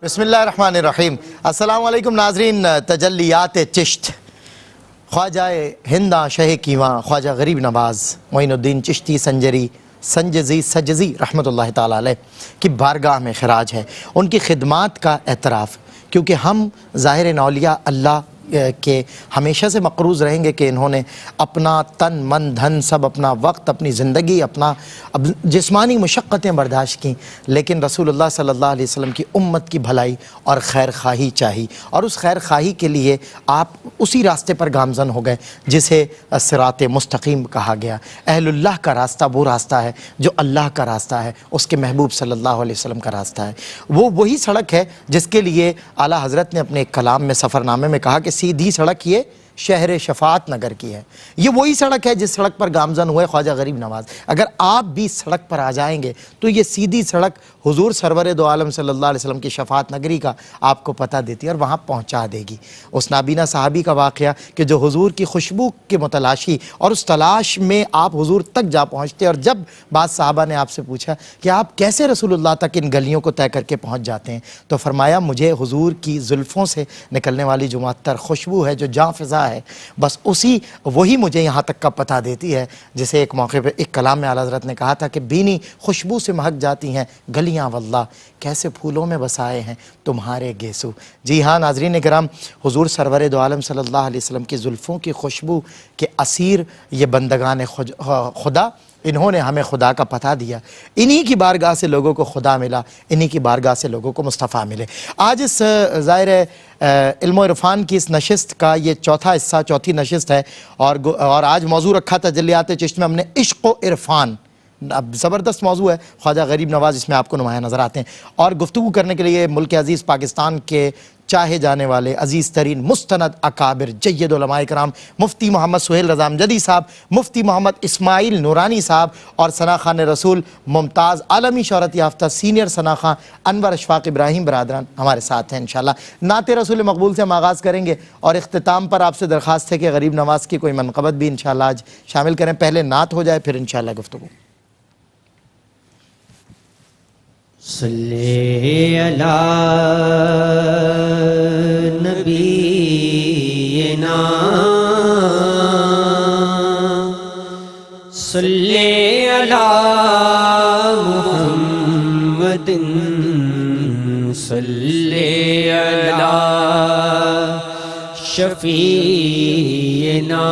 بسم اللہ الرحمن الرحیم۔ السلام علیکم ناظرین۔ تجلیات چشت، خواجہ ہنداں شہ کیواں خواجہ غریب نواز معین الدین چشتی سنجزی رحمۃ اللہ تعالیٰ علیہ کی بارگاہ میں خراج ہے ان کی خدمات کا اعتراف، کیونکہ ہم ظاہر اولیاء اللہ کے ہمیشہ سے مقروض رہیں گے کہ انہوں نے اپنا تن من دھن سب، اپنا وقت، اپنی زندگی، اپنا جسمانی مشقتیں برداشت کیں، لیکن رسول اللہ صلی اللہ علیہ وسلم کی امت کی بھلائی اور خیر خواہی چاہی، اور اس خیر خواہی کے لیے آپ اسی راستے پر گامزن ہو گئے جسے صراط مستقیم کہا گیا۔ اہل اللہ کا راستہ وہ راستہ ہے جو اللہ کا راستہ ہے، اس کے محبوب صلی اللہ علیہ وسلم کا راستہ ہے۔ وہ وہی سڑک ہے جس کے لیے اعلیٰ حضرت نے اپنے ایک کلام میں سفر نامے میں کہا کہ سیدھی سڑک یہ شہر شفاعت نگر کی ہے۔ یہ وہی سڑک ہے جس سڑک پر گامزن ہوئے خواجہ غریب نواز۔ اگر آپ بھی سڑک پر آ جائیں گے تو یہ سیدھی سڑک حضور سرور دو عالم صلی اللہ علیہ وسلم کی شفاعت نگری کا آپ کو پتہ دیتی ہے اور وہاں پہنچا دے گی۔ اس نابینا صحابی کا واقعہ کہ جو حضور کی خوشبو کے متلاشی اور اس تلاش میں آپ حضور تک جا پہنچتے، اور جب بعض صحابہ نے آپ سے پوچھا کہ آپ کیسے رسول اللہ تک ان گلیوں کو طے کر کے پہنچ جاتے ہیں، تو فرمایا مجھے حضور کی زلفوں سے نکلنے والی جو معطر خوشبو ہے، جو جاں فضا ہے، بس وہی مجھے یہاں تک کا پتہ دیتی ہے، جسے ایک موقع پہ ایک کلام میں اعلیٰ حضرت نے کہا تھا کہ بینی خوشبو سے مہک جاتی ہیں گلیاں واللہ، کیسے پھولوں میں بسائے ہیں تمہارے گیسو۔ جی ہاں ناظرین کرام، حضور سرور دو عالم صلی اللہ علیہ وسلم کی زلفوں کی خوشبو کے اسیر یہ بندگان خدا، انہوں نے ہمیں خدا کا پتہ دیا، انہی کی بارگاہ سے لوگوں کو خدا ملا، انہی کی بارگاہ سے لوگوں کو مصطفیٰ ملے۔ آج اس ظاہر علم و عرفان کی اس نشست کا یہ چوتھا حصہ، چوتھی نشست ہے، اور آج موضوع رکھا تجلیات چشت میں ہم نے عشق و عرفان۔ اب زبردست موضوع ہے، خواجہ غریب نواز اس میں آپ کو نمایاں نظر آتے ہیں، اور گفتگو کرنے کے لیے ملک عزیز پاکستان کے چاہے جانے والے عزیز ترین مستند اکابر جید علماء کرام مفتی محمد سہیل رضا امجدی صاحب، مفتی محمد اسماعیل نورانی صاحب، اور ثنا خان رسول ممتاز عالمی شہرت یافتہ سینئر ثنا خان انور اشفاق ابراہیم برادران ہمارے ساتھ ہیں۔ انشاءاللہ نعت رسول مقبول سے ہم آغاز کریں گے، اور اختتام پر آپ سے درخواست ہے کہ غریب نواز کی کوئی منقبت بھی انشاءاللہ آج شامل کریں۔ پہلے نعت ہو جائے پھر انشاءاللہ گفتگو۔ صلی علی نبینا صلی علی محمد صلی علی شفیعنا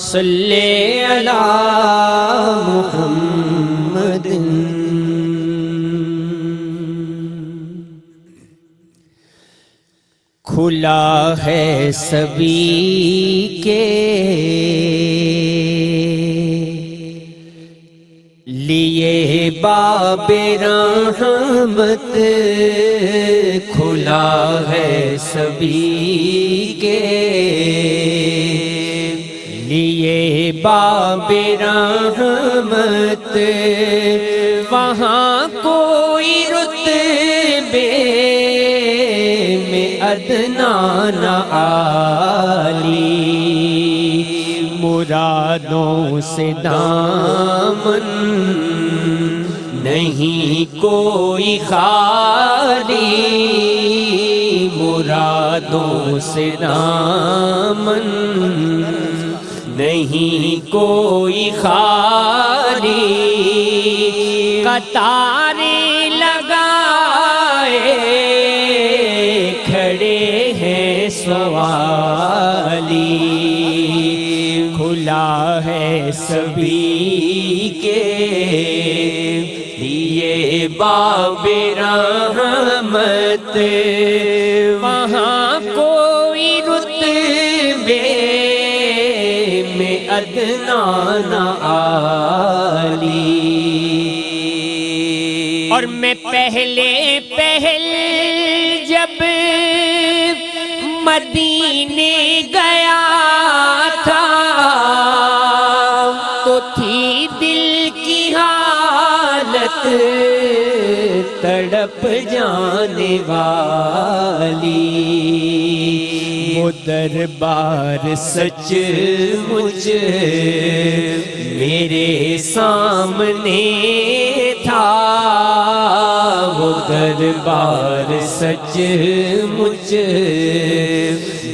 صلی علی محمد۔ کھلا ہے سبھی کے لیے باب رحمت، کھلا ہے سبھی کے لیے باب رحمت، وہاں کوئی رتبے میں ادنا نہ عالی، مرادوں سے دامن نہیں کوئی خالی، مرادوں سے دامن نہیں کوئی خالی، قطاریں لگائے کھڑے ہیں سوالی، کھلا ہے سبھی کے لیے باب رحمت، وہاں کوئی رتبے میں ادنا نہ عالی۔ اور میں پہلے جب مدینے گیا تھا تو تھی دل کی حالت تڑپ جانے والی، وہ دربار سچ مجھ میرے سامنے تھا، دربار سچ مجھ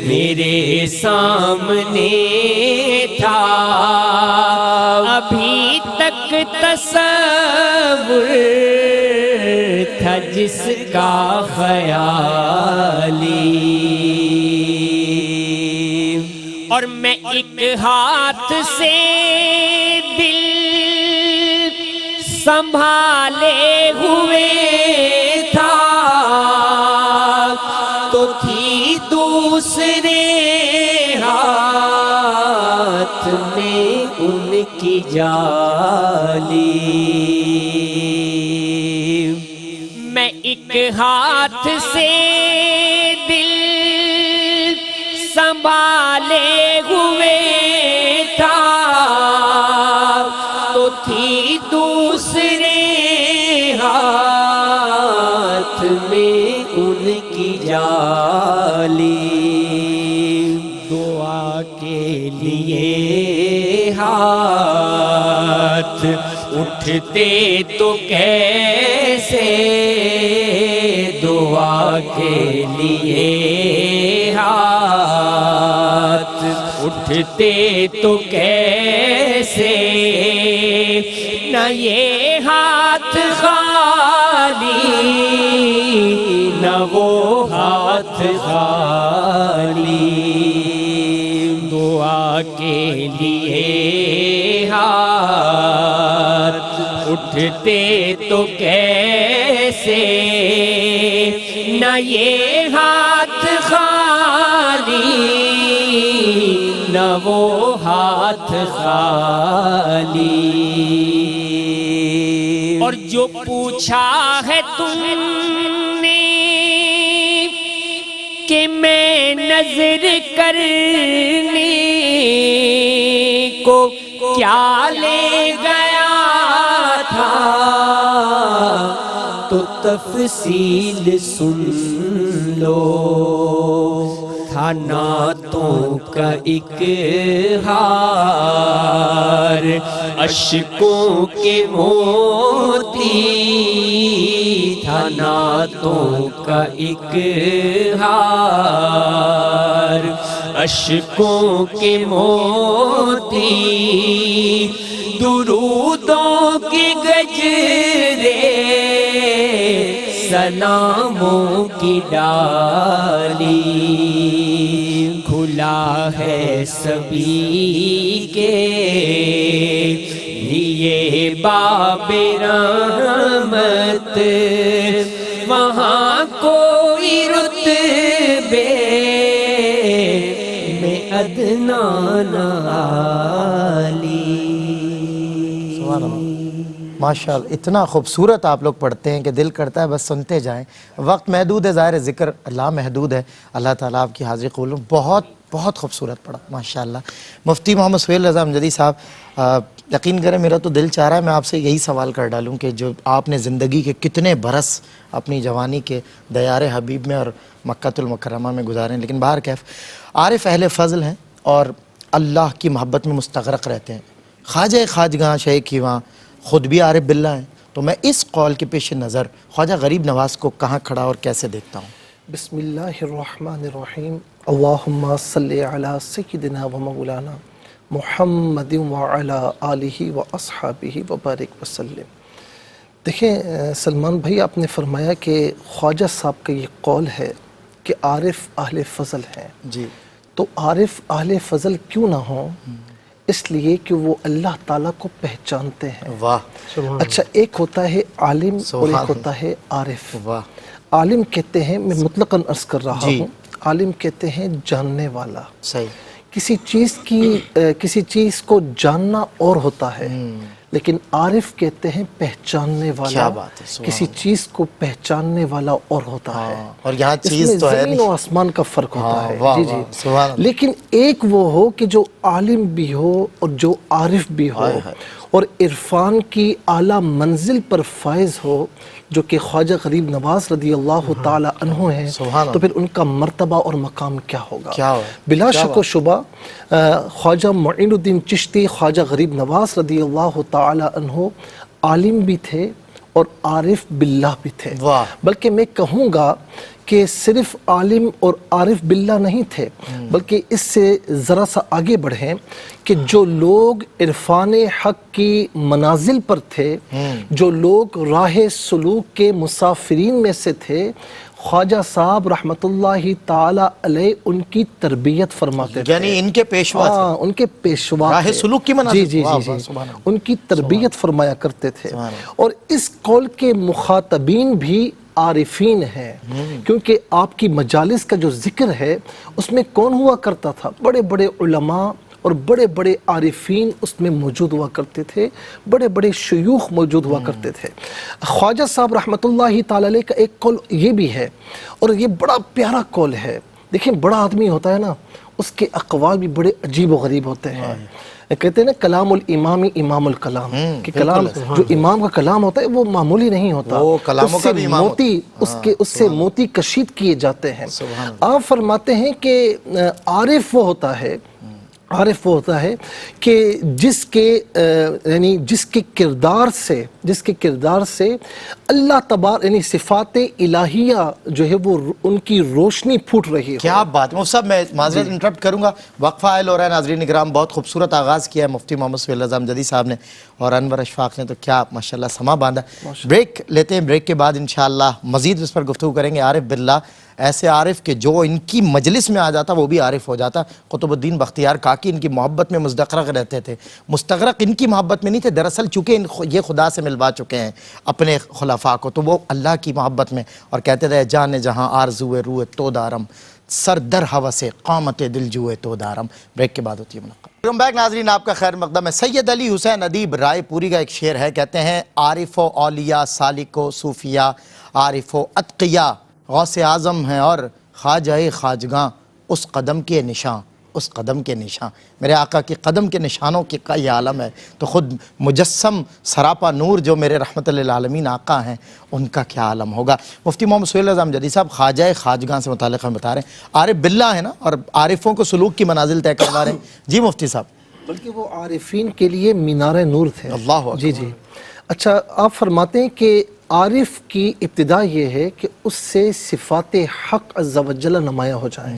میرے سامنے تھا، ابھی تک تصور تھا جس کا خیالی، اور میں ایک ہاتھ سے دل سنبھالے ہوئے تھا، تو تھی دوسرے ہاتھ میں ان کی جالی۔ میں ایک ہاتھ سے دل سنبھالے ہوئے تھا، تو تھی دوسرے ہاتھ میں ان کی جالی۔ دعا کے لیے ہاتھ اٹھتے تو کیسے، دعا کے لیے ہاتھ اٹھتے تو کیسے، نہ یہ ہاتھ خالی نہ وہ ہاتھ خالی۔ دعا کے لیے ہاتھ اٹھتے تو کیسے، نہ یہ ہاتھ خالی نہ وہ ہاتھ خالی۔ اور جو پوچھا ہے تم نے کہ میں نظر کرنے کو کیا لے گیا تھا، تو تفصیل سن لو۔ تھا نعتوں کا ایک ہار، اشکوں کے موتی، تھا نعتوں کا ایک ہار، اشکوں کے موتی، درودوں کے گجرے، سلاموں کی ڈالی، کھلا ہے سبھی کے لیے باب رحمت، وہاں کوئی رتبے میں ادنا نہ عالی۔ سبحان اللہ، ماشاء اللہ، اتنا خوبصورت آپ لوگ پڑھتے ہیں کہ دل کرتا ہے بس سنتے جائیں۔ وقت محدود ہے، ظاہر ذکر اللہ محدود ہے، اللہ تعالیٰ آپ کی حاضری قبول۔ بہت بہت خوبصورت پڑھا ماشاء اللہ۔ مفتی محمد سہیل رضا امجدی صاحب، یقین کریں میرا تو دل چاہ رہا ہے میں آپ سے یہی سوال کر ڈالوں کہ جو آپ نے زندگی کے کتنے برس اپنی جوانی کے دیار حبیب میں اور مکہ المکرمہ میں گزارے ہیں، لیکن بہر کیف عارف اہل فضل ہیں اور اللہ کی محبت میں مستغرق رہتے ہیں، خواجہ خواجگاں شیخ کیواں خود بھی عارف باللہ ہیں، تو میں اس قول کے پیش نظر خواجہ غریب نواز کو کہاں کھڑا اور کیسے دیکھتا ہوں؟ بسم اللہ الرحمن الرحیم، اللہم صلی علی سیدنا و مولانا محمد وعلی آلہ و اصحابہ وبارک وسلم۔ دیکھیں سلمان بھائی، آپ نے فرمایا کہ خواجہ صاحب کا یہ قول ہے کہ عارف اہل فضل ہیں، جی، تو عارف اہل فضل کیوں نہ ہوں؟ اس لیے کہ وہ اللہ تعالیٰ کو پہچانتے ہیں۔ واہ، اچھا، ایک ہوتا ہے عالم اور ایک ہوتا ہے عارف۔ واہ، عالم کہتے ہیں، میں مطلقاً عرض کر رہا جی، ہوں، عالم کہتے ہیں جاننے والا۔ صحیح، کسی چیز کو جاننا اور ہوتا ہے، لیکن عارف کہتے ہیں پہچاننے والا۔ کیا بات ہے، سبحان کسی چیز کو پہچاننے والا اور ہوتا ہے، اور یہاں اس چیز میں تو ہے زمین و آسمان کا فرق ہوتا ہے۔ واہ جی واہ، جی، سبحان اللہ۔ لیکن ایک وہ ہو کہ جو عالم بھی ہو اور جو عارف بھی ہو اور عرفان کی اعلیٰ منزل پر فائز ہو، جو کہ خواجہ غریب نواز رضی اللہ تعالی عنہ ہیں، تو پھر ان کا مرتبہ اور مقام کیا ہوگا؟ بلا شک و شبہ خواجہ معین الدین چشتی خواجہ غریب نواز رضی اللہ تعالی عنہ عالم بھی تھے اور عارف باللہ بھی تھے. بلکہ میں کہوں گا کہ صرف عالم اور عارف باللہ نہیں تھے، بلکہ اس سے ذرا سا آگے بڑھیں کہ جو لوگ عرفان حق کی منازل پر تھے، جو لوگ راہ سلوک کے مسافرین میں سے تھے، خواجہ صاحب رحمت اللہ تعالی علیہ ان کی تربیت فرماتے تھے. یعنی ان کے پیشوا تھے، ان کے پیشوا راہ سلوک کی منازل. جی ان کی تربیت فرمایا کرتے تھے. اور اس قول کے مخاطبین بھی عارفین ہیں، کیونکہ آپ کی مجالس کا جو ذکر ہے اس میں کون ہوا کرتا تھا؟ بڑے بڑے علماء اور بڑے بڑے عارفین اس میں موجود ہوا کرتے تھے، بڑے بڑے شیوخ موجود ہوا کرتے تھے. خواجہ صاحب رحمت اللہ تعالی علیہ کا ایک قول یہ بھی ہے، اور یہ بڑا پیارا قول ہے. دیکھیں بڑا آدمی ہوتا ہے نا، اس کے اقوال بھی بڑے عجیب و غریب ہوتے ہیں. کہتے ہیں نا کلام الامام امام الکلام، کہ کلام جو امام کا کلام ہوتا ہے وہ معمولی نہیں ہوتا، اس سے موتی کشید کیے جاتے ہیں. آپ فرماتے ہیں کہ عارف وہ ہوتا ہے کہ جس کے کردار سے اللہ تبارک یعنی صفات الہیہ جو ہے وہ ان کی روشنی پھوٹ رہی ہے. کیا بات ہے. صاحب میں معذرت انٹرپٹ کروں گا، وقفہ عائل ہو رہا ہے. ناظرین اکرام بہت خوبصورت آغاز کیا ہے مفتی محمد سہیل رضا امجدی صاحب نے اور انور اشفاق نے، تو کیا ماشاءاللہ سما باندھا. بریک لیتے ہیں، بریک کے بعد انشاءاللہ مزید اس پر گفتگو کریں گے. عارف باللہ، ایسے عارف کہ جو ان کی مجلس میں آ جاتا وہ بھی عارف ہو جاتا. قطب الدین بختیار کاکی ان کی محبت میں مستغرق رہتے تھے. مستغرق ان کی محبت میں نہیں تھے، دراصل چونکہ یہ خدا سے ملوا چکے ہیں اپنے خلفاء کو، تو وہ اللہ کی محبت میں، اور کہتے تھے جان جہاں آرزوئے روئے تو دارم، سر در ہوس قامت دل جوئے تو دارم. بریک کے بعد ہوتی ہے ملاقات. ویلکم بیک ناظرین، آپ کا خیر مقدم ہے. سید علی حسین ادیب رائے پوری کا ایک شعر ہے، کہتے ہیں عارف و اولیاء سالک و صوفیاء، عارف و اتقیاء غوث اعظم ہیں اور خواجہ خواجگاں اس قدم کے نشان، اس قدم کے نشان. میرے آقا کے قدم کے نشانوں کا یہ عالم ہے، تو خود مجسم سراپا نور جو میرے رحمت للعالمین آقا ہیں ان کا کیا عالم ہوگا. مفتی محمد سہیل رضا امجدی صاحب خواجہ خواجگاں سے متعلق ہم بتا رہے ہیں. عارف باللہ ہے نا، اور عارفوں کو سلوک کی منازل طے کروا رہے ہیں. جی مفتی صاحب. بلکہ وہ عارفین کے لیے مینار نور تھے. اللہ اکبر. جی جی. اچھا، آپ فرماتے ہیں کہ عارف کی ابتدا یہ ہے کہ اس سے صفات حق عز و جل نمایاں ہو جائیں.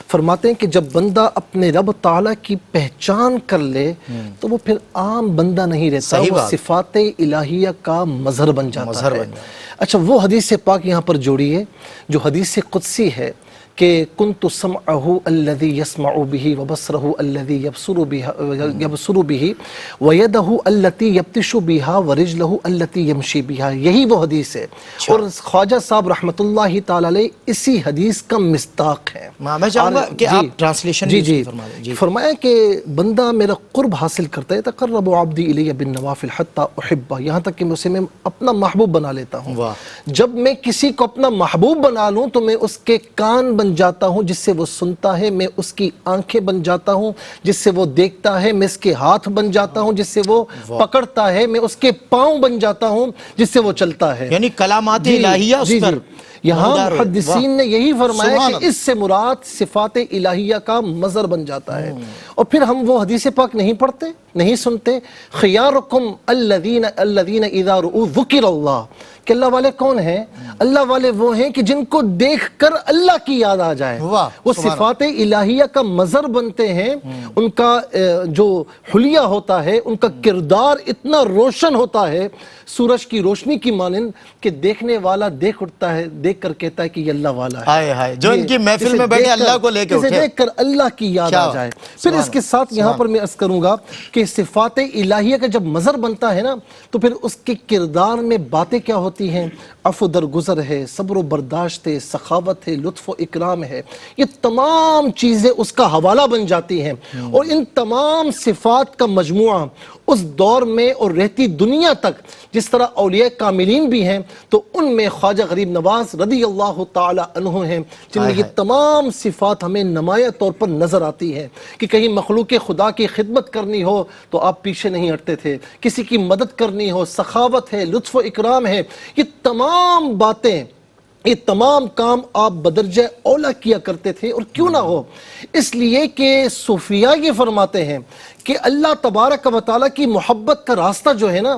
فرماتے ہیں کہ جب بندہ اپنے رب تعالیٰ کی پہچان کر لے تو وہ پھر عام بندہ نہیں رہتا، وہ صفات الہیہ کا مظہر بن جاتا ہے. اچھا، وہ حدیث پاک یہاں پر جوڑی ہے جو حدیث قدسی ہے کہ کنت سمعہ الذی یسمع بہ وبصرہ الذی یبصر بہ ویدہ التی یبطش بہا ورجلہ التی یمشی بہا. یہی وہ حدیث ہے، اور خواجہ صاحب رحمت اللہ تعالی علیہ اسی حدیث کا مصداق ہے. میں چاہوں گا کہ آپ ٹرانسلیشن جی فرمایا کہ بندہ میرا قرب حاصل کرتا ہے، تقرب عبدی الی بالنوافل حتی احبہ، یہاں تک کہ میں اسے اپنا محبوب بنا لیتا ہوں. جب میں کسی کو اپنا محبوب بنا لوں تو میں اس کے کان بن جاتا ہوں جس سے وہ سنتا ہے، میں اس کی آنکھیں بن جاتا ہوں جس سے وہ دیکھتا ہے، میں اس کے ہاتھ بن جاتا ہوں جس سے وہ پکڑتا ہے، میں اس کے پاؤں بن جاتا ہوں جس سے وہ چلتا ہے. یعنی کلامات الہیہ اس پر یہاں محدثین نے یہی فرمایا کہ اس سے مراد صفات الہیہ کا مظہر بن جاتا ہے. اور پھر ہم وہ حدیث پاک نہیں پڑھتے، نہیں سنتے. خیارکم الذین اذا رؤوا ذکر اللہ، کہ اللہ والے کون ہیں؟ اللہ والے وہ ہیں کہ جن کو دیکھ کر اللہ کی یاد آ جائے، وہ صفات الہیہ کا مظہر بنتے ہیں. ان کا جو حلیہ ہوتا ہے، ان کا کردار اتنا روشن ہوتا ہے سورج کی روشنی کی مانند کہ دیکھنے والا دیکھ اٹھتا ہے، دیکھ کر کہتا ہے کہ یہ اللہ والا ہے. جو ان کی محفل میں بیٹھے اللہ کو لے کے اٹھے، دیکھ کر اللہ کی یاد آ جائے. پھر اس کے ساتھ یہاں پر میں عرض کروں گا کہ صفات الہیہ کا جب مظہر بنتا ہے نا تو پھر اس کے کردار میں باتیں کیا ہوتی ہیں؟ عفو درگزر ہے، صبر و برداشت ہے، سخاوت ہے، لطف و اکرام ہے. یہ تمام چیزیں اس کا حوالہ بن جاتی ہیں. اور ان تمام صفات کا مجموعہ اس دور میں اور رہتی دنیا تک، جس طرح اولیاء کاملین بھی ہیں تو ان میں خواجہ غریب نواز رضی اللہ تعالی عنہ ہیں جن میں یہ تمام صفات ہمیں نمایاں طور پر نظر آتی ہیں. کہ کہیں مخلوق خدا کی خدمت کرنی ہو تو آپ پیچھے نہیں ہٹتے تھے، کسی کی مدد کرنی ہو، سخاوت ہے، لطف و اکرام ہے. یہ تمام باتیں، یہ تمام کام آپ بدرجہ اولا کیا کرتے تھے. اور کیوں نہ ہو، اس لیے کہ صوفیاء یہ فرماتے ہیں کہ اللہ تبارک و تعالیٰ کی محبت کا راستہ جو ہے نا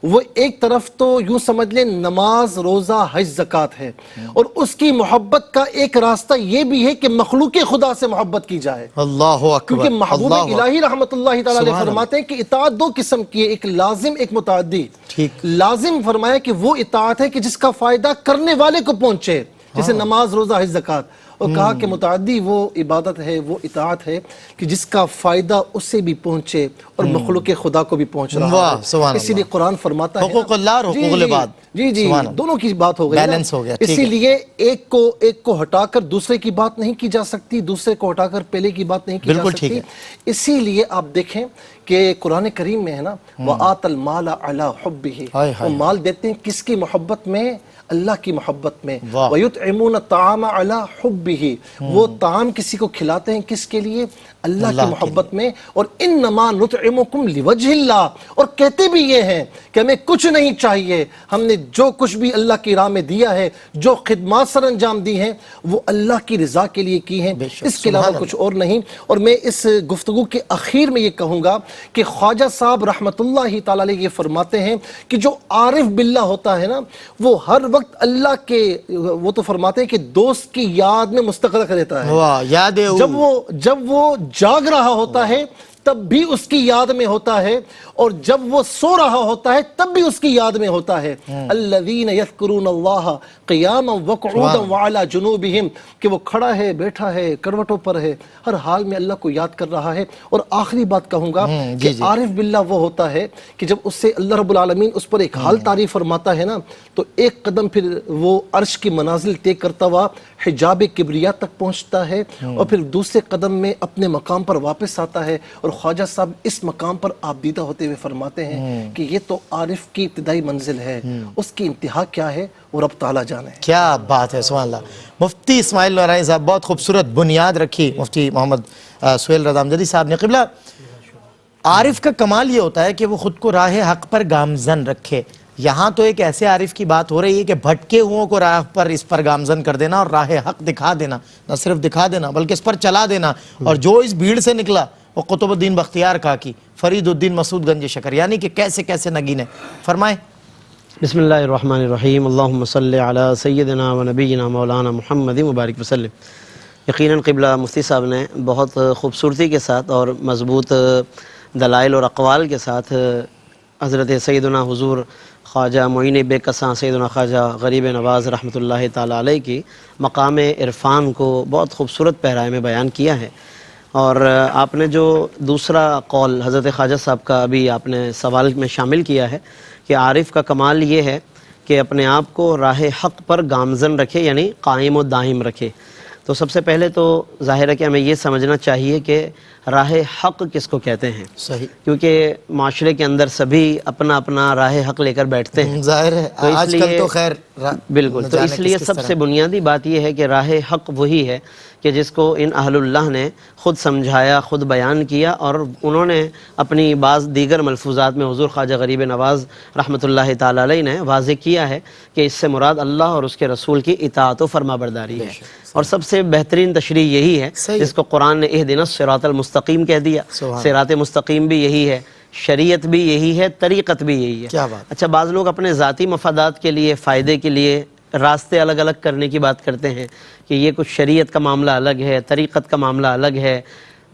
وہ ایک طرف تو یوں سمجھ لیں نماز روزہ حج زکوٰۃ ہے، اور اس کی محبت کا ایک راستہ یہ بھی ہے کہ مخلوق خدا سے محبت کی جائے. اللہ اکبر. کیونکہ محبوب اللہ الہی رحمۃ اللہ تعالی علیہ فرماتے ہیں کہ اطاعت دو قسم کی ہے، ایک لازم ایک متعدی. ٹھیک. لازم فرمایا کہ وہ اطاعت ہے کہ جس کا فائدہ کرنے والے کو پہنچے، جیسے نماز روزہ حج زکوٰۃ. اور کہا کہ متعدی وہ عبادت ہے، وہ اطاعت ہے کہ جس کا فائدہ اس سے بھی پہنچے اور مخلوق خدا کو بھی پہنچ رہا واہ، ہے. سبحان اسی لیے قرآن فرماتا ہے حقوق اللہ اور حقوق العباد. جی سبحان اللہ. دونوں کی بات ہو گئی، بیلنس ہو گیا. اسی لیے ایک کو ہٹا کر دوسرے کی بات نہیں کی جا سکتی، دوسرے کو ہٹا کر پہلے کی بات نہیں کی جا سکتی. اسی لیے آپ دیکھیں کہ قرآن کریم میں ہے نا وَآتَ الْمَالَ عَلَىٰ حُبِّهِ، وہ مال دیتے ہیں کس کی محبت میں؟ اللہ کی محبت میں. وَيُطْعِمُونَ الطَّعَامَ عَلَىٰ حُبِّهِ، وہ طعام کسی کو کھلاتے ہیں کس کے لیے؟ اللہ کی محبت میں. اور انما نطعمکم لوجہ اللہ، اور کہتے بھی یہ ہیں کہ ہمیں کچھ نہیں چاہیے، ہم نے جو کچھ بھی اللہ کی راہ میں دیا ہے، جو خدمات سر انجام دی ہیں، وہ اللہ کی رضا کے لیے کی ہیں، اس کے علاوہ کچھ اور نہیں. اور میں اس گفتگو کے اخیر میں یہ کہوں گا کہ خواجہ صاحب رحمۃ اللہ تعالی علیہ یہ فرماتے ہیں کہ جو عارف باللہ ہوتا ہے نا، وہ ہر وقت اللہ کے، وہ تو فرماتے ہیں کہ دوست کی یاد میں مستغرق رہتا ہے. جب وہ جاگ رہا ہوتا ہے تب بھی اس کی یاد میں ہوتا ہے، اور جب وہ سو رہا ہوتا ہے تب بھی اس کی یاد میں ہوتا ہے. الذین یذکرون اللہ قیاما وقعودا وعلی جنوبہم، کہ وہ کھڑا ہے، بیٹھا ہے، کروٹوں پر ہے، ہر حال میں اللہ کو یاد کر رہا ہے. اور آخری بات کہوں گا کہ عارف باللہ وہ ہوتا ہے کہ جب اس سے اللہ رب العالمین اس پر ایک حال تعریف فرماتا ہے نا، تو ایک قدم پھر وہ عرش کی منازل طے کرتا ہوا حجاب کبریا تک پہنچتا ہے، اور پھر دوسرے قدم میں اپنے مقام پر واپس آتا ہے. اور خواجہ صاحب اس مقام پر آپ دیدہ ہوتے ہوئے فرماتے ہیں کہ یہ تو عارف کی ابتدائی منزل ہے، اس کی انتہا کیا ہے وہ رب تعالیٰ جانے. کیا بات ہے، سبحان اللہ. مفتی اسماعیل نورانی صاحب بہت خوبصورت بنیاد رکھی مفتی محمد سہیل رضا امجدی صاحب نے. قبلہ، عارف کا کمال یہ ہوتا ہے کہ وہ خود کو راہ حق پر گامزن رکھے. یہاں تو ایک ایسے عارف کی بات ہو رہی ہے کہ بھٹکے ہوں کو راہ پر اس پر گامزن کر دینا اور راہ حق دکھا دینا. نہ صرف دکھا دینا بلکہ اس پر چلا دینا. اور جو اس بھیڑ سے نکلا وہ قطب الدین بختیار کاکی، فرید الدین مسعود گنج شکر، یعنی کہ کیسے کیسے نگینے. فرمائیں. بسم اللہ الرحمن الرحیم. اللہم صلی علی سیدنا و نبینا مولانا محمد مبارک وسلم. یقیناً قبلہ مفتی صاحب نے بہت خوبصورتی کے ساتھ اور مضبوط دلائل اور اقوال کے ساتھ حضرت سیدنا حضور خواجہ معین بے کساں سیدنا خواجہ غریب نواز رحمۃ اللہ تعالیٰ علیہ کی مقام عرفان کو بہت خوبصورت پیرائے میں بیان کیا ہے. اور آپ نے جو دوسرا قول حضرت خواجہ صاحب کا ابھی آپ نے سوال میں شامل کیا ہے کہ عارف کا کمال یہ ہے کہ اپنے آپ کو راہ حق پر گامزن رکھے، یعنی قائم و دائم رکھے. تو سب سے پہلے تو ظاہر ہے کہ ہمیں یہ سمجھنا چاہیے کہ راہ حق کس کو کہتے ہیں. صحیح. کیونکہ معاشرے کے اندر سبھی اپنا اپنا راہ حق لے کر بیٹھتے ہیں. ظاہر ہے آج کل تو خیر بالکل. تو اس لیے سب سے بنیادی بات یہ ہے کہ راہ حق وہی ہے کہ جس کو ان اہل اللہ نے خود سمجھایا، خود بیان کیا، اور انہوں نے اپنی بعض دیگر ملفوظات میں حضور خواجہ غریب نواز رحمۃ اللہ تعالیٰ علیہ نے واضح کیا ہے کہ اس سے مراد اللہ اور اس کے رسول کی اطاعت و فرما برداری ہے. اور سب سے بہترین تشریح یہی ہے جس کو قرآن نے اہدنا الصراط المستقیم کہہ دیا. صراط مستقیم بھی یہی ہے، شریعت بھی یہی ہے، طریقت بھی یہی ہے. کیا بات. اچھا، بعض لوگ اپنے ذاتی مفادات کے لیے، فائدے کے لیے راستے الگ الگ کرنے کی بات کرتے ہیں کہ یہ کچھ شریعت کا معاملہ الگ ہے، طریقت کا معاملہ الگ ہے،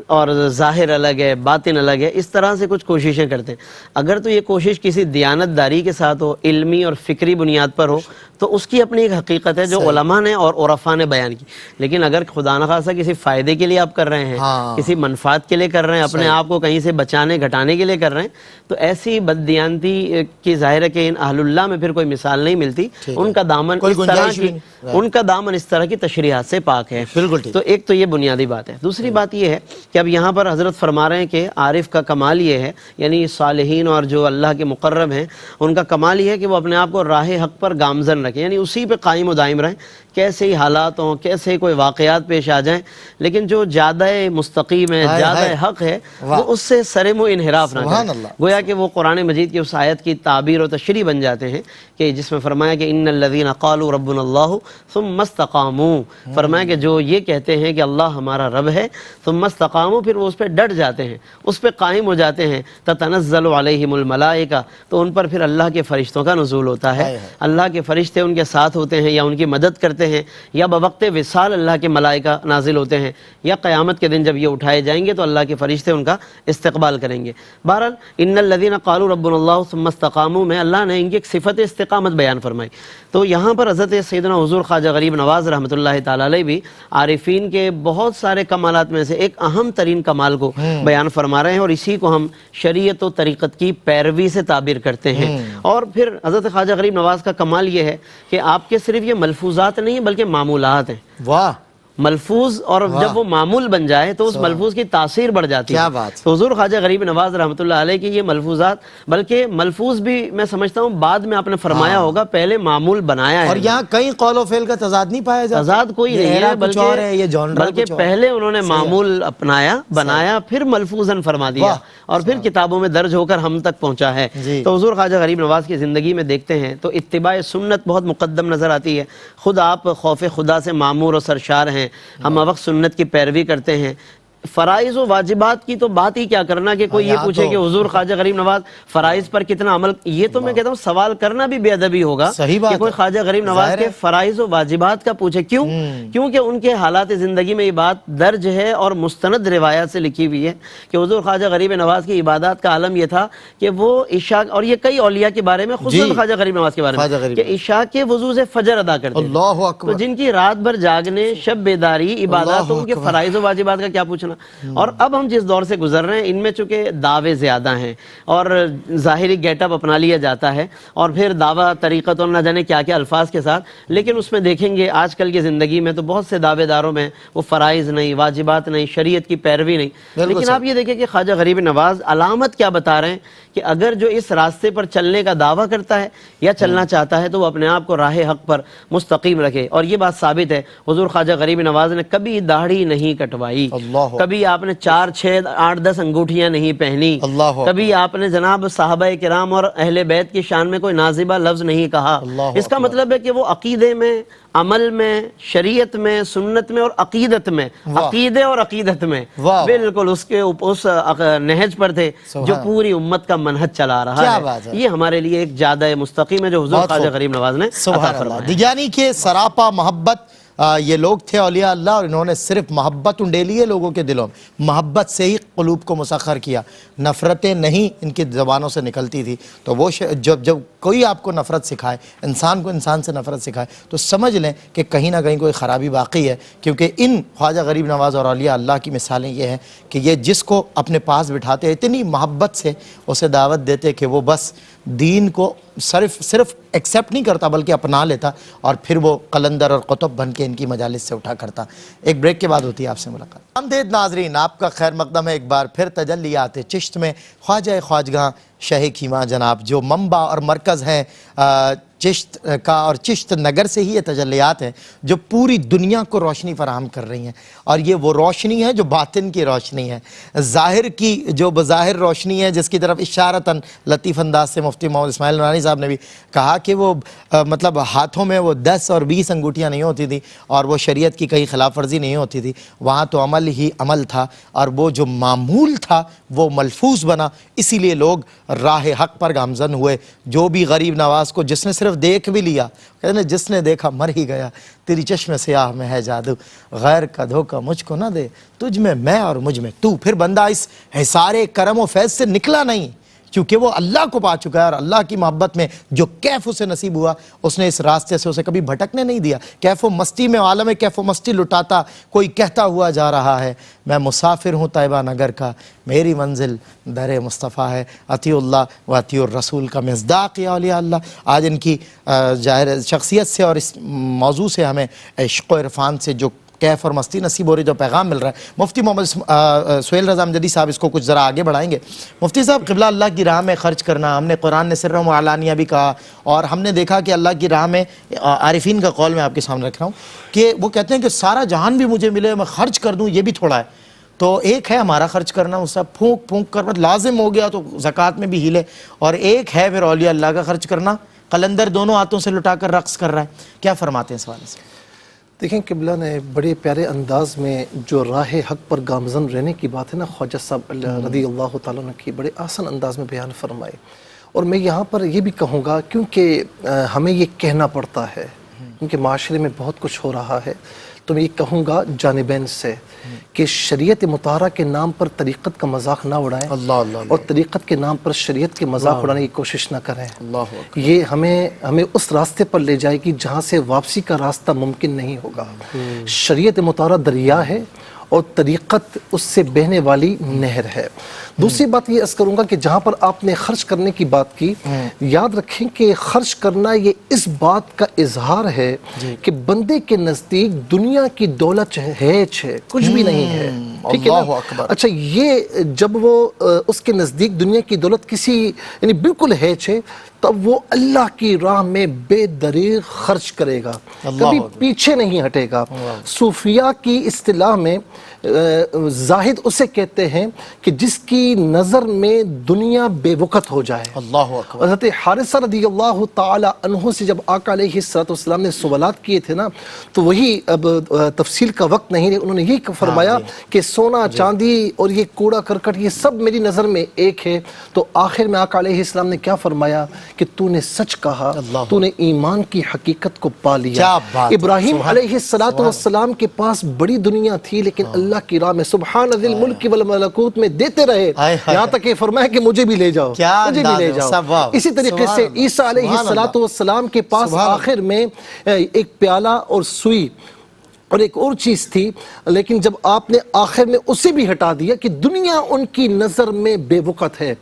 اور ظاہر الگ ہے، باطن الگ ہے. اس طرح سے کچھ کوششیں کرتے ہیں. اگر تو یہ کوشش کسی دیانت داری کے ساتھ ہو، علمی اور فکری بنیاد پر ہو، تو اس کی اپنی ایک حقیقت ہے جو علماء نے اور عرفاء نے بیان کی. لیکن اگر خدا نخواستہ کسی فائدے کے لیے آپ کر رہے ہیں، کسی منفعت کے لیے کر رہے ہیں، اپنے آپ کو کہیں سے بچانے گھٹانے کے لیے کر رہے ہیں، تو ایسی بددیانتی کی ظاہر ہے کہ ان اہل اللہ میں پھر کوئی مثال نہیں ملتی. ان کا دامن اس طرح کی تشریحات سے پاک ہے. تو ایک تو یہ بنیادی بات ہے. دوسری بات یہ ہے کہ اب یہاں پر حضرت فرما رہے ہیں کہ عارف کا کمال یہ ہے، یعنی صالحین اور جو اللہ کے مقرب ہیں ان کا کمال یہ ہے کہ وہ اپنے آپ کو راہ حق پر گامزن رکھیں، یعنی اسی پہ قائم و دائم رہیں، کیسے ہی حالات ہوں، کیسے ہی کوئی واقعات پیش آ جائیں، لیکن جو زیادہ مستقیم ہے، زیادہ حق ہے، وہ اس سے سر منہ انحراف نہ کریں. گویا کہ وہ قرآن مجید کی اس آیت کی تعبیر و تشریح بن جاتے ہیں کہ جس میں فرمایا کہ ان الذین قالوا ربنا اللہ ثم استقاموا، فرمایا کہ جو یہ کہتے ہیں کہ اللہ ہمارا رب ہے، ثم استقاموا، استقاموا پھر وہ اس پہ ڈٹ جاتے ہیں، اس پہ قائم ہو جاتے ہیں، تتنزل علیہم الملائکہ، تو ان پر پھر اللہ کے فرشتوں کا نزول ہوتا ہے، اللہ کے فرشتے ان کے ساتھ ہوتے ہیں یا ان کی مدد کرتے ہیں، یا بوقت وصال اللہ کے ملائکہ نازل ہوتے ہیں، یا قیامت کے دن جب یہ اٹھائے جائیں گے تو اللہ کے فرشتے ان کا استقبال کریں گے۔ بہرحال ان الذین قالوا ربنا اللہ ثم استقاموا میں اللہ نے ان کی ایک صفت استقامت بیان فرمائی۔ تو یہاں پر حضرت سیدنا حضور خواجہ غریب نواز رحمۃ اللہ تعالی علیہ بھی عارفین کے بہت سارے کمالات میں سے ایک اہم ترین کمال کو بیان فرما رہے ہیں، اور اسی کو ہم شریعت و طریقت کی پیروی سے تعبیر کرتے ہیں۔ اور پھر حضرت خواجہ غریب نواز کا کمال یہ ہے کہ آپ کے صرف یہ ملفوظات نہیں بلکہ معمولات ہیں۔ واہ، ملفوظ، اور جب وہ معمول بن جائے تو اس ملفوظ کی تاثیر بڑھ جاتی ہے۔ کیا بات۔ تو حضور خواجہ غریب نواز رحمۃ اللہ علیہ کی یہ ملفوظات، بلکہ ملفوظ بھی میں سمجھتا ہوں بعد میں آپ نے فرمایا ہوگا، پہلے معمول بنایا ہے، اور یہاں کہیں قول و فعل کا تضاد نہیں پایا جاتا، تضاد کوئی یہ نہیں ایرا ہے، کچھ اور ہے، یہ جانرا بلکہ کچھ اور۔ پہلے انہوں نے معمول اپنایا، بنایا، پھر ملفوظاً فرما دیا، اور پھر کتابوں میں درج ہو کر ہم تک پہنچا ہے۔ تو حضور خواجہ غریب نواز کی زندگی میں دیکھتے ہیں تو اتباع سنت بہت مقدم نظر آتی ہے۔ خود آپ خوف خدا سے معمور و سرشار ہیں، ہم وقت سنت کی پیروی کرتے ہیں۔ فرائض و واجبات کی تو بات ہی کیا کرنا کہ کوئی یہ پوچھے کہ حضور خواجہ غریب نواز فرائض پر کتنا عمل، یہ تو میں کہتا ہوں سوال کرنا بھی بے ادبی ہوگا کہ کوئی خواجہ غریب نواز کے فرائض و واجبات کا پوچھے۔ کیوں؟ کیونکہ ان کے حالات زندگی میں یہ بات درج ہے اور مستند روایات سے لکھی ہوئی ہے کہ حضور خواجہ غریب نواز کی عبادات کا عالم یہ تھا کہ وہ عشاء، اور یہ کئی اولیاء کے بارے میں، خصوصاً خواجہ غریب نواز کے بارے میں، کہ عشاء کے وضو سے فجر ادا کرتے تھے۔ اللہ اکبر۔ تو جن کی رات بھر جاگنے، شب بیداری، عبادات، ان کے فرائض و واجبات کا کیا پوچھنا۔ اور اب ہم جس دور سے گزر رہے ہیں ان میں چونکہ دعوے زیادہ ہیں اور ظاہری گیٹ اپ اپنا لیا جاتا ہے، اور پھر دعویٰ طریقت اور نہ جانے کیا کیا الفاظ کے ساتھ، لیکن اس میں دیکھیں گے آج کل کی زندگی میں تو بہت سے دعوے داروں میں وہ فرائض نہیں، واجبات نہیں، شریعت کی پیروی نہیں۔ لیکن آپ یہ دیکھیں کہ خواجہ غریب نواز علامت کیا بتا رہے ہیں کہ اگر جو اس راستے پر چلنے کا دعویٰ کرتا ہے یا چلنا چاہتا ہے تو وہ اپنے آپ کو راہ حق پر مستقیم رکھے۔ اور یہ بات ثابت ہے، حضور خواجہ غریب نواز نے کبھی داڑھی نہیں کٹوائی، کبھی آپ نے 4 6 8 10 انگوٹھیاں نہیں پہنی، کبھی آپ نے جناب صحابہ کرام اور اہل بیت کی شان میں کوئی نازیبہ لفظ نہیں کہا۔ اس کا مطلب ہے کہ وہ عقیدے میں، عمل میں، شریعت میں، سنت میں اور عقیدت میں، عقیدے اور عقیدت میں بالکل اس کے اس نہج پر تھے جو پوری امت کا منہج چلا رہا ہے۔ یہ ہمارے لیے ایک جادہ مستقیم ہے جو حضور خواجہ غریب نواز نے عطا فرمایا۔ یعنی کہ سراپا محبت یہ لوگ تھے اولیاء اللہ، اور انہوں نے صرف محبت انڈیلی ہے لوگوں کے دلوں میں، محبت سے ہی قلوب کو مسخر کیا، نفرتیں نہیں ان کی زبانوں سے نکلتی تھی۔ تو وہ جب کوئی آپ کو نفرت سکھائے، انسان کو انسان سے نفرت سکھائے، تو سمجھ لیں کہ کہیں نہ کہیں کوئی خرابی باقی ہے، کیونکہ ان خواجہ غریب نواز اور اولیاء اللہ کی مثالیں یہ ہیں کہ یہ جس کو اپنے پاس بٹھاتے اتنی محبت سے اسے دعوت دیتے کہ وہ بس دین کو صرف ایکسیپٹ نہیں کرتا بلکہ اپنا لیتا، اور پھر وہ قلندر اور قطب بن کے ان کی مجالس سے اٹھا کرتا۔ ایک بریک کے بعد ہوتی ہے آپ سے ملاقات۔ آمدید ناظرین، آپ کا خیر مقدم ہے ایک بار پھر تجلیات چشت میں۔ خواجہ خواجگاں شہ کیواں جناب جو منبع اور مرکز ہیں چشت کا، اور چشت نگر سے ہی یہ تجلیات ہیں جو پوری دنیا کو روشنی فراہم کر رہی ہیں، اور یہ وہ روشنی ہے جو باطن کی روشنی ہے، ظاہر کی جو بظاہر روشنی ہے جس کی طرف اشارتاً لطیف انداز سے مفتی محمد اسماعیل نورانی صاحب نے بھی کہا کہ وہ مطلب ہاتھوں میں وہ 10 اور 20 انگوٹھیاں نہیں ہوتی تھی اور وہ شریعت کی کہیں خلاف ورزی نہیں ہوتی تھی، وہاں تو عمل ہی عمل تھا، اور وہ جو معمول تھا وہ ملفوظ بنا، اسی لیے لوگ راہ حق پر گامزن ہوئے۔ جو بھی غریب نواز کو جس نے صرف دیکھ بھی لیا، کہتے ہیں جس نے دیکھا مر ہی گیا، تیری چشم سیاہ میں ہے جادو، غیر کا دھوکہ مجھ کو نہ دے، تجھ میں اور مجھ میں تو۔ پھر بندہ اس حصار کرم و فیض سے نکلا نہیں، کیونکہ وہ اللہ کو پا چکا ہے، اور اللہ کی محبت میں جو کیف اسے نصیب ہوا اس نے اس راستے سے اسے کبھی بھٹکنے نہیں دیا۔ کیف و مستی میں عالم کیف و مستی لٹاتا کوئی کہتا ہوا جا رہا ہے، میں مسافر ہوں طیبہ نگر کا، میری منزل در مصطفیٰ ہے، اطیع اللہ و اطیع الرسول کا مصداق یا اولیاء اللہ۔ آج ان کی ظاہر شخصیت سے اور اس موضوع سے ہمیں عشق و عرفان سے جو کیف اور مستی نصیب ہو رہی، جو پیغام مل رہا ہے، مفتی محمد سہیل رضا امجدی صاحب اس کو کچھ ذرا آگے بڑھائیں گے۔ مفتی صاحب، قبلہ اللہ کی راہ میں خرچ کرنا، ہم نے قرآن نے سرًا و علانیہ بھی کہا، اور ہم نے دیکھا کہ اللہ کی راہ میں عارفین کا قول میں آپ کے سامنے رکھ رہا ہوں کہ وہ کہتے ہیں کہ سارا جہان بھی مجھے ملے میں خرچ کر دوں، یہ بھی تھوڑا ہے۔ تو ایک ہے ہمارا خرچ کرنا، اس سے پھونک پھونک کر لازم ہو گیا تو زکوٰۃ میں بھی ہیلے، اور ایک ہے پھر اولیاء اللہ کا خرچ کرنا، قلندر دونوں ہاتھوں سے لٹا کر رقص کر رہا ہے۔ کیا فرماتے ہیں اس حوالے سے؟ دیکھیں قبلہ نے بڑے پیارے انداز میں جو راہ حق پر گامزن رہنے کی بات ہے نا خواجہ صاحب رضی اللہ تعالیٰ عنہ کی بڑے آسان انداز میں بیان فرمائے. اور میں یہاں پر یہ بھی کہوں گا کیونکہ ہمیں یہ کہنا پڑتا ہے کیونکہ معاشرے میں بہت کچھ ہو رہا ہے، تو میں یہ کہوں گا جانبین سے کہ شریعت مطہرہ کے نام پر طریقت کا مذاق نہ اڑائیں، اور طریقت کے نام پر شریعت کے مذاق اڑانے کی کوشش نہ کریں. یہ ہمیں اس راستے پر لے جائے گی جہاں سے واپسی کا راستہ ممکن نہیں ہوگا. شریعت مطہرہ دریا ہے اور طریقت اس سے بہنے والی نہر ہے. دوسری بات یہ عرض کروں گا کہ جہاں پر آپ نے خرچ کرنے کی بات کی، یاد رکھیں کہ خرچ کرنا یہ اس بات کا اظہار ہے کہ بندے کے نزدیک دنیا کی دولت ہے کچھ بھی نہیں ہے. ٹھیک ہے نا؟ اچھا، یہ جب وہ اس کے نزدیک دنیا کی دولت کسی یعنی بالکل ہے تب وہ اللہ کی راہ میں بے دریغ خرچ کرے گا، کبھی پیچھے نہیں ہٹے گا. صوفیاء کی اصطلاح میں زاہد اسے کہتے ہیں کہ جس کی نظر میں دنیا بے وقت ہو جائے. حضرت حارثہ رضی اللہ تعالی عنہ سے جب آقا علیہ السلام نے سوالات کیے تھے نا، تو وہی اب تفصیل کا وقت نہیں ہے، انہوں نے یہی فرمایا کہ سونا چاندی اور یہ کوڑا کرکٹ یہ سب میری نظر میں ایک ہے. تو آخر میں آقا علیہ السلام نے کیا فرمایا کہ تو نے سچ کہا، تو نے ایمان کی حقیقت کو پا لیا. ابراہیم علیہ السلام کے پاس بڑی دنیا تھی لیکن اللہ کی راہ میں سبحان ذی الملک والملکوت میں دیتے رہے، یہاں تک کہ فرمایا کہ مجھے بھی لے جاؤ، مجھے بھی لے جاؤ. اسی طریقے سے عیسیٰ علیہ السلام کے پاس آخر میں ایک پیالہ اور سوئی اور ایک اور چیز تھی، لیکن جب آپ نے آخر میں اسے بھی ہٹا دیا کہ دنیا ان کی نظر میں بے وقت ہے.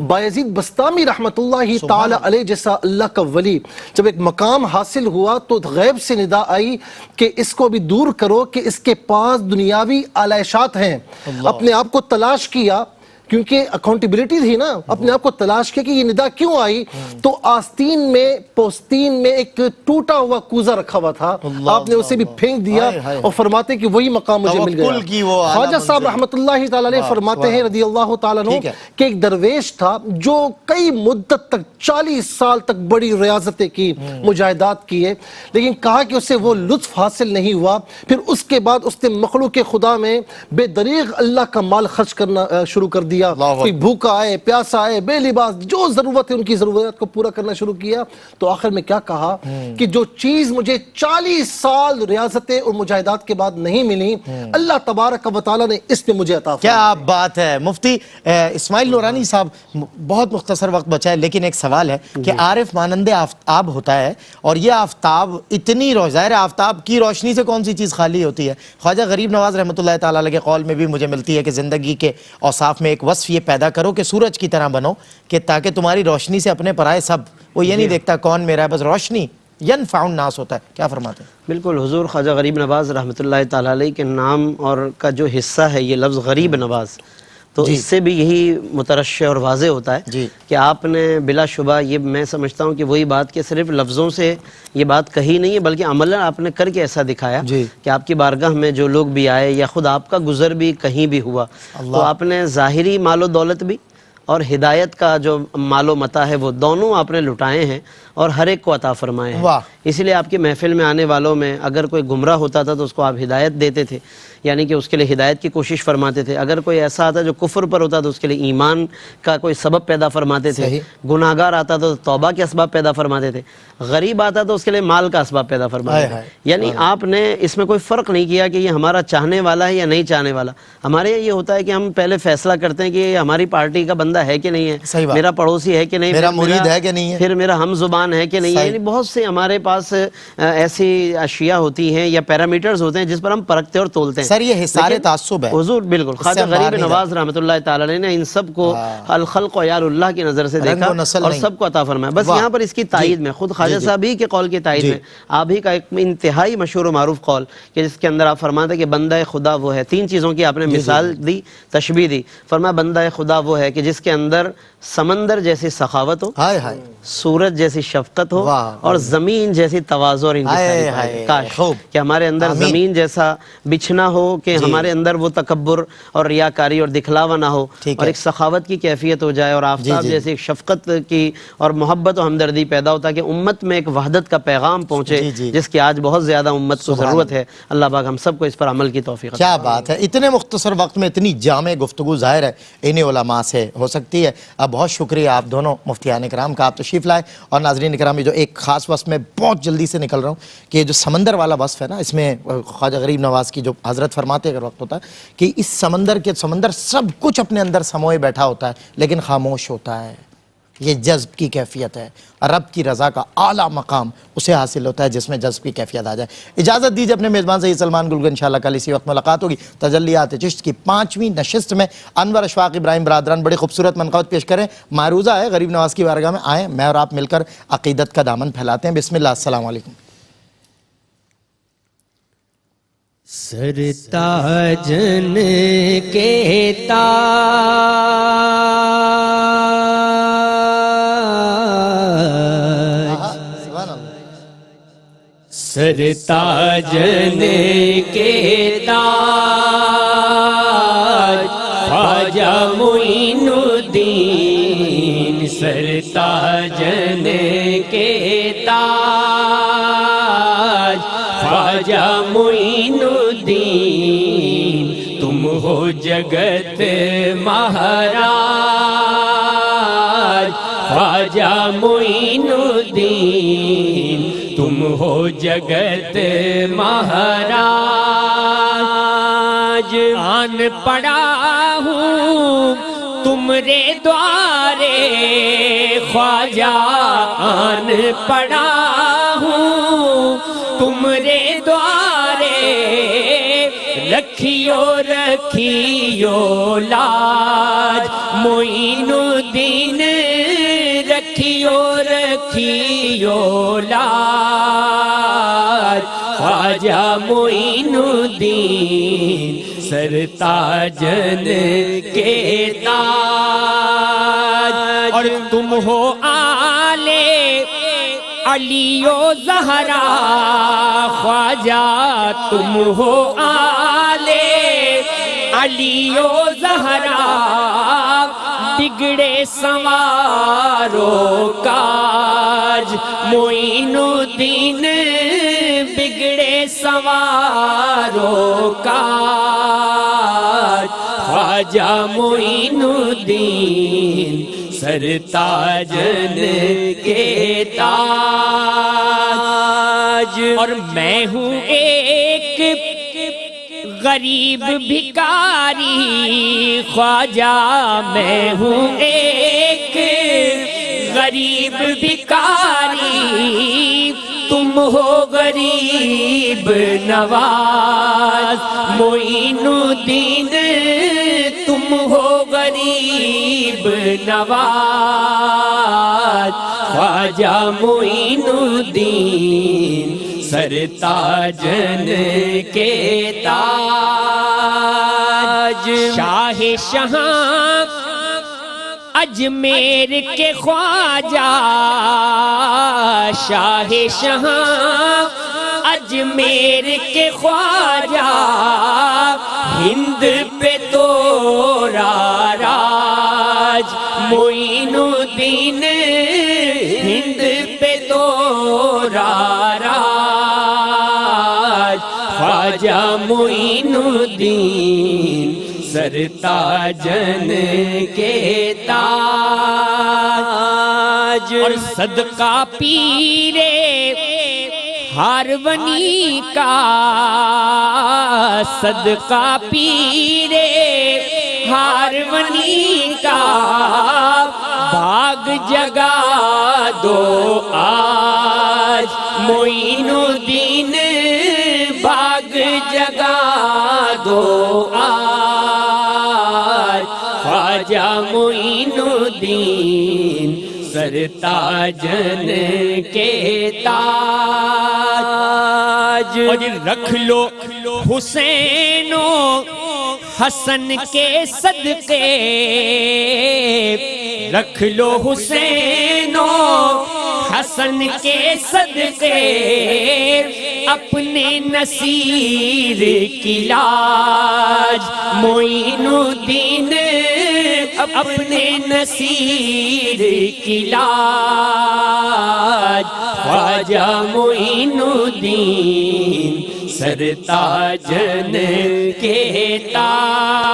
بایزید بسطامی رحمت اللہ تعالی علیہ جیسا اللہ کا ولی جب ایک مقام حاصل ہوا تو غیب سے ندا آئی کہ اس کو بھی دور کرو کہ اس کے پاس دنیاوی آلائشات ہیں. اپنے آپ کو تلاش کیا کیونکہ اکاؤنٹیبلٹی تھی نا، اپنے آپ کو تلاش کیا کہ یہ ندا کیوں آئی، تو آستین میں پوستین میں ایک ٹوٹا ہوا کوزہ رکھا ہوا تھا، آپ نے اسے بھی پھینک دیا اور فرماتے کہ وہی مقام مجھے مل گیا. خواجہ صاحب رحمت اللہ تعالی علیہ فرماتے ہیں رضی اللہ تعالیٰ عنہ کہ ایک درویش تھا جو کئی مدت تک 40 سال تک بڑی ریاضتیں کی، مجاہدات کیے، لیکن کہا کہ اسے وہ لطف حاصل نہیں ہوا. پھر اس کے بعد اس نے مخلوق خدا میں بے دریغ اللہ کا مال خرچ کرنا شروع کر دیا. کوئی بھوکا آئے، پیاسا آئے، بے لباس، جو ضرورت ہے ان کی ضرورت کو پورا کرنا شروع کیا. تو آخر میں کیا کہا کہ جو چیز مجھے 40 سال ریاضتیں اور مجاہدات کے بعد نہیں ملی، اللہ تبارک و تعالیٰ نے اس میں مجھے عطا فرمایا. کیا بات ہے مفتی اسماعیل نورانی صاحب. بہت مختصر وقت بچا ہے لیکن ایک سوال ہے کہ عارف مانند آفتاب ہوتا ہے اور یہ آفتاب اتنی ظاہر آفتاب کی روشنی سے کون سی چیز خالی ہوتی ہے. خواجہ غریب نواز رحمۃ اللہ تعالیٰ علیہ کے قول میں بھی مجھے ملتی ہے کہ زندگی کے اوصاف میں ایک وصف یہ پیدا کرو کہ سورج کی طرح بنو کہ تاکہ تمہاری روشنی سے اپنے پرائے سب. وہ یہ نہیں دیکھتا کون میرا ہے، بس روشنی ینفع الناس ہوتا ہے. کیا فرماتے ہیں؟ بالکل حضور خواجہ غریب نواز رحمۃ اللہ تعالیٰ علیہ کے نام اور کا جو حصہ ہے یہ لفظ غریب نواز، تو اس سے بھی یہی مترشح اور واضح ہوتا ہے کہ آپ نے بلا شبہ، یہ میں سمجھتا ہوں کہ وہی بات کہ صرف لفظوں سے یہ بات کہی نہیں ہے بلکہ عملاً آپ نے کر کے ایسا دکھایا کہ آپ کی بارگاہ میں جو لوگ بھی آئے یا خود آپ کا گزر بھی کہیں بھی ہوا تو آپ نے ظاہری مال و دولت بھی اور ہدایت کا جو مال و متاع ہے وہ دونوں آپ نے لٹائے ہیں اور ہر ایک کو عطا فرمائے ہیں. اسی لیے آپ کی محفل میں آنے والوں میں اگر کوئی گمراہ ہوتا تھا تو اس کو آپ ہدایت دیتے تھے، یعنی کہ اس کے لیے ہدایت کی کوشش فرماتے تھے. اگر کوئی ایسا آتا جو کفر پر ہوتا تو اس کے لیے ایمان کا کوئی سبب پیدا فرماتے تھے. گناہگار آتا تو توبہ کے اسباب پیدا فرماتے تھے. غریب آتا تو اس کے لیے مال کا اسباب پیدا فرماتے تھے. یعنی آپ نے اس میں کوئی فرق نہیں کیا کہ یہ ہمارا چاہنے والا ہے یا نہیں چاہنے والا. ہمارے یہ ہوتا ہے کہ ہم پہلے فیصلہ کرتے ہیں کہ یہ ہماری پارٹی کا بندہ ہے کہ نہیں ہے، میرا پڑوسی ہے کہ نہیں، میرا مرید ہے کہ نہیں ہے، پھر میرا ہم زبان ہے کہ نہیں ہے. یعنی بہت سے ہمارے پاس ایسی اشیاء ہوتی ہیں یا پیرامیٹرز ہوتے ہیں جس پر ہم پرکھتے اور تولتے ہیں. سر یہ حصار تعصب ہے حضور بالکل خواجہ غریب نواز رحمۃ اللہ تعالی علیہ نے ان سب کو الخلق و یار اللہ کی نظر سے دیکھا اور سب کو عطا فرمایا. بس یہاں پر اس کی تائید میں خود خواجہ صاحب ہی کے قول کی تائید میں آپ ہی کا ایک انتہائی مشہور و معروف قول کہ جس کے اندر آپ فرماتے کہ بندہ خدا وہ ہے. 3 چیزوں کی آپ نے مثال دی، تشبیہ دی. فرمایا بندہ خدا وہ ہے کہ جس کے اندر سمندر جیسی سخاوت ہو، سورج جیسی شفقت ہو واہ، اور زمین جیسی تواضع اور انکساری ہائے، پائے ہائے، کاش خوب، کہ ہمارے اندر آمین۔ زمین جیسا بچھنا ہو کہ جی۔ ہمارے اندر وہ تکبر اور ریاکاری اور دکھلاوا نہ ہو ٹھیک اور ہے۔ ایک سخاوت کی کیفیت ہو جائے اور آفتاب جی۔ جیسی ایک شفقت کی اور محبت و ہمدردی پیدا ہو تاکہ امت میں ایک وحدت کا پیغام پہنچے جی۔ جس کی آج بہت زیادہ امت کو سبحان ضرورت ہے۔ اللہ پاک ہم سب کو اس پر عمل کی توفیق عطا کیا بات ہے، اتنے مختصر وقت میں اتنی جامع گفتگو ظاہر ہے انہی علماء سے ہو سکتی ہے۔ اب بہت شکریہ آپ دونوں مفتیان کرام کا، آپ تشریف لائے۔ اور ناظرین کرام، جو ایک خاص وصف میں بہت جلدی سے نکل رہا ہوں کہ جو سمندر والا وصف ہے نا، اس میں خواجہ غریب نواز کی جو حضرت فرماتے اگر وقت ہوتا ہے کہ اس سمندر سب کچھ اپنے اندر سموئے بیٹھا ہوتا ہے لیکن خاموش ہوتا ہے۔ یہ جذب کی کیفیت ہے، رب کی رضا کا اعلیٰ مقام اسے حاصل ہوتا ہے جس میں جذب کی کیفیت آ جائے۔ اجازت دیجیے اپنے میزبان سید سلمان گل کو، انشاءاللہ کل اسی وقت ملاقات ہوگی۔ تجلیات چشت کی 5ویں نشست میں انور اشفاق ابراہیم برادران بڑی خوبصورت منقبت پیش کریں۔ معروضہ ہے غریب نواز کی بارگاہ میں، آئیں میں اور آپ مل کر عقیدت کا دامن پھیلاتے ہیں۔ بسم اللہ، السلام علیکم۔ سرتاجن کے سرتاجن کے تاج خواجہ معین الدین، سرتاجن کے تاج خواجہ معین الدین، تم ہو جگت مہاراج خواجہ معین الدین، تم ہو جگت مہاراج۔ آن پڑا ہوں تمرے دوارے خواجہ، آن پڑا ہوں تمرے دوارے، رکھیو رکھیو لاج معین الدین، رکھیو رکھیو لاج خواجہ معین الدین، سرتاجن کے تاج۔ اور تم ہو آلے علی و زہرا خواجہ، تم ہو آلے علی و زہرا، بگڑے سنوارو کاج معین الدین، بگڑے سنوارو کاج خواجہ معین الدین، سرتاجن کے تاج۔ اور میں ہوں ایک غریب بھکاری خواجہ، میں ہوں ایک غریب بھکاری، تم ہو غریب نواز معین الدین، تم ہو غریب نواز خواجہ معین الدین، سرتاجن کے تاج۔ شاہ شہاں اجمیر کے خواجہ، شاہ شہاں اجمیر کے خواجہ، ہند پہ تورا راج معین الدین، ہند پہ تورا راج خواجہ معین الدین، سرتاجن کے تاج۔ اور صدقہ پیرے ہارونی کا، صدقہ پیرے ہارونی کا، باغ جگا دو آج معین الدین، باغ جگا دو آج خواجہ معین الدین، سرتاجن کے تاج۔ اور رکھ لو حسین و حسن کے صدقے، رکھ لو حسین و حسن کے صدقے اپنے نصیر کی لاج معین الدین اپنے نصیر کی لاج خواجہ معین الدین سرتاجن کے تاج